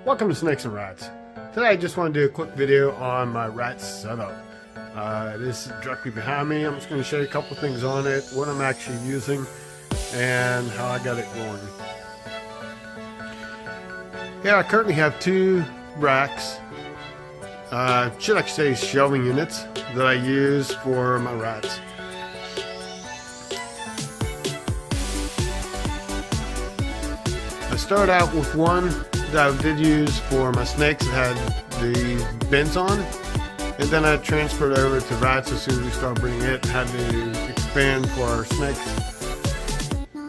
Welcome to Snakes and Rats. Today I just want to do a quick video on my rat setup. This is directly behind me. I'm just going to show you a couple things on it, what I'm actually using, and how I got it going. Yeah, I currently have two racks, should actually say shelving units, that I use for my rats. I started out with one that I did use for my snakes that had the bins on, and then I transferred over to rats as soon as we started bringing it. Had to expand for our snakes.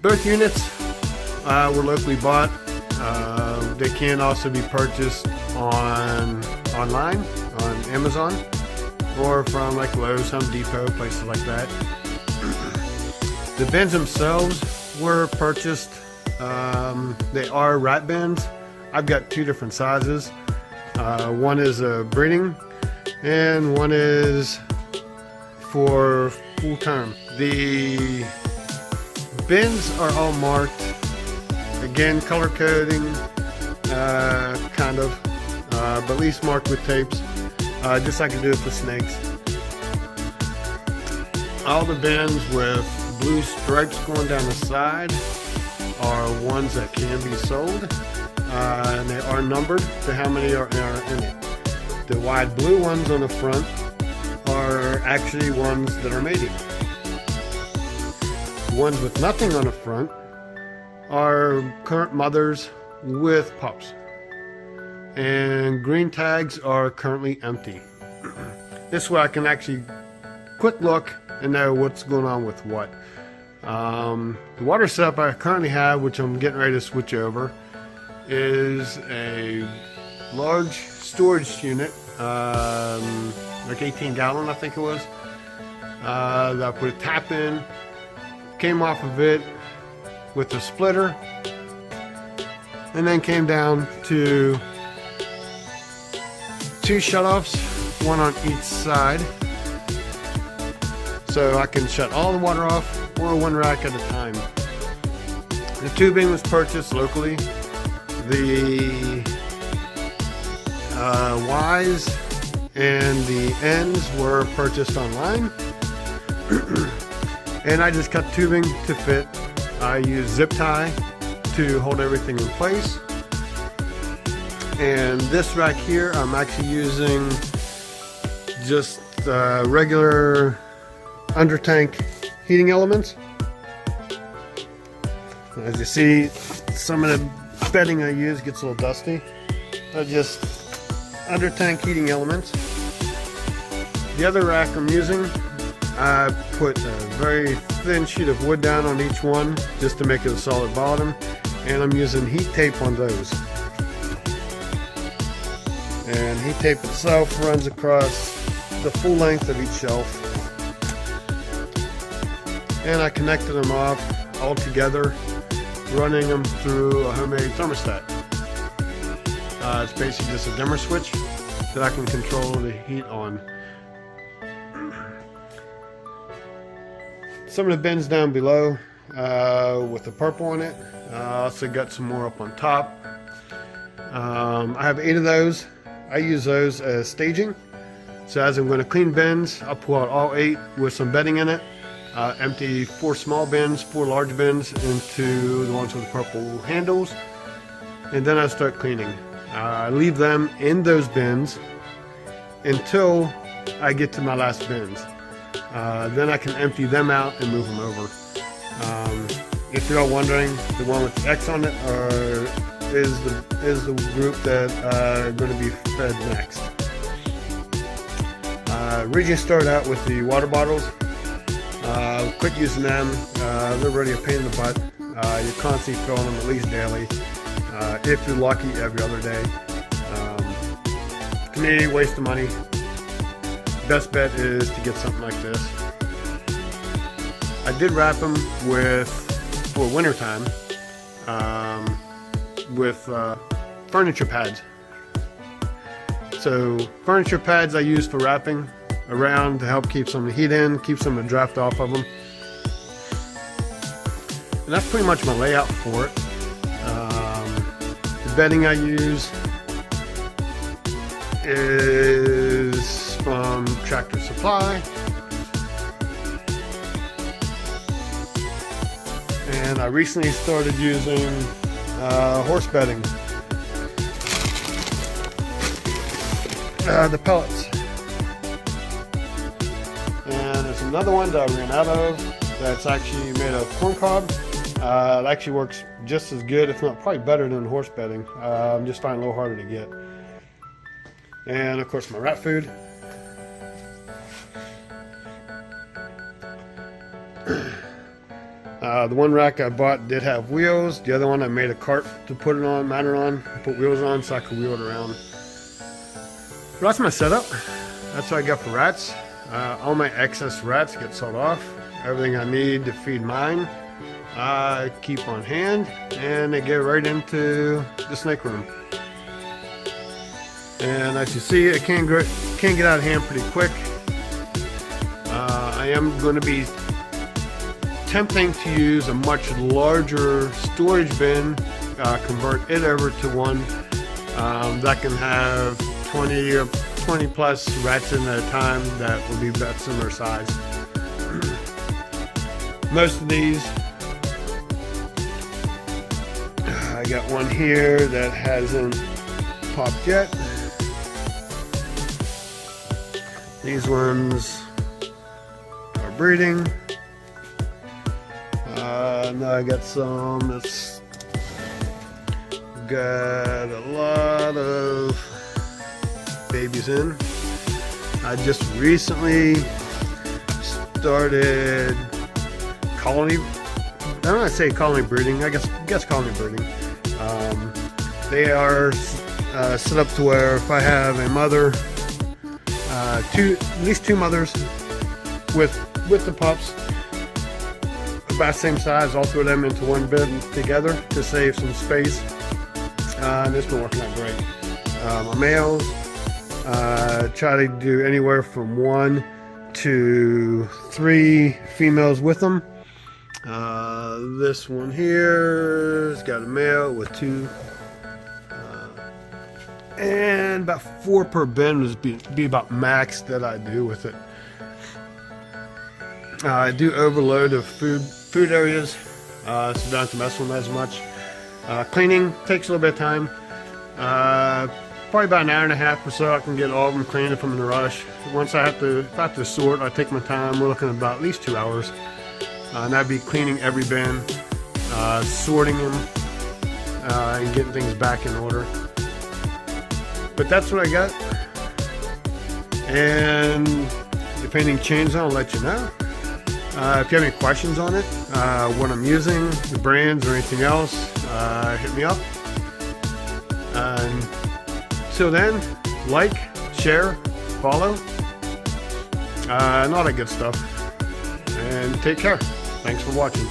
Both units were locally bought. They can also be purchased online on Amazon or from like Lowe's, Home Depot, places like that. The bins themselves were purchased. They are rat bins. I've got two different sizes. One is a breeding and one is for full term. The bins are all marked, again color coding, kind of, but at least marked with tapes, just like I do with the snakes. All the bins with blue stripes going down the side are ones that can be sold. And they are numbered to how many are in it. The wide blue ones on the front are actually ones that are mating. The ones with nothing on the front are current mothers with pups. And green tags are currently empty. This way I can actually quick look and know what's going on with what. The water setup I currently have, which I'm getting ready to switch over, is a large storage unit, like 18 gallon I think it was, that I put a tap in, came off of it with a splitter, and then came down to two shutoffs, one on each side, so I can shut all the water off or one rack at a time. The tubing was purchased locally. The Ys and the ends were purchased online. And I just cut tubing to fit. I use zip tie to hold everything in place. And this rack here, I'm actually using just regular under tank heating elements. As you see, some of the bedding I use gets a little dusty. Just under tank heating elements. The other rack I'm using, I put a very thin sheet of wood down on each one just to make it a solid bottom, and I'm using heat tape on those. And heat tape itself runs across the full length of each shelf. And I connected them off all together, running them through a homemade thermostat. It's basically just a dimmer switch that I can control the heat on. Some of the bins down below with the purple on it. I also got some more up on top. I have 8 of those. I use those as staging. So as I'm going to clean bins, I'll pull out all 8 with some bedding in it. Empty 4 small bins, 4 large bins into the ones with the purple handles, and then I start cleaning. I leave them in those bins until I get to my last bins. Then I can empty them out and move them over. If you're all wondering, the one with the X on it is the group that are going to be fed next. Originally started out with the water bottles. Quit using them. They're really a pain in the butt. You're constantly filling them at least daily. If you're lucky, every other day. To me, waste of money. Best bet is to get something like this. I did wrap them for winter time, with furniture pads. So furniture pads I use for wrapping around to help keep some of the heat in, keep some of the draft off of them. And that's pretty much my layout for it. The bedding I use is from Tractor Supply. And I recently started using horse bedding. The pellets. And there's another one that I ran out of that's actually made of corn cob. It actually works just as good, if not probably better than horse bedding. I'm just finding it a little harder to get. And of course my rat food. The one rack I bought did have wheels. The other one I made a cart to put it on, mount it on, put wheels on so I could wheel it around. But that's my setup. That's what I got for rats. All my excess rats get sold off. Everything I need to feed mine, I keep on hand, and they get right into the snake room. And as you see, it can get out of hand pretty quick. I am going to be attempting to use a much larger storage bin, convert it over to one that can have 20 plus rats in at a time that will be about similar size. Most of these, I got one here that hasn't popped yet. These ones are breeding. Now I got some that's got a lot of babies in. I just recently started colony, I don't want to say colony breeding, I guess colony breeding. They are set up to where if I have a mother, at least two mothers with the pups, about the same size, I'll throw them into one bin together to save some space. And it's been working out great. My males, try to do anywhere from 1 to 3 females with them. This one here has got a male with 2, and about 4 per bin would be about max that I do with it. I do overload of food areas, so I don't have to mess with them as much. Cleaning takes a little bit of time. Probably about an hour and a half or so I can get all of them cleaned if I'm in a rush. Once if I have to sort, I take my time. We're looking at about at least 2 hours. And I'd be cleaning every bin, sorting them, and getting things back in order. But that's what I got. And if anything changes, I'll let you know. If you have any questions on it, what I'm using, the brands or anything else, hit me up. Until then, like, share, follow, and all that good stuff. And take care. Thanks for watching.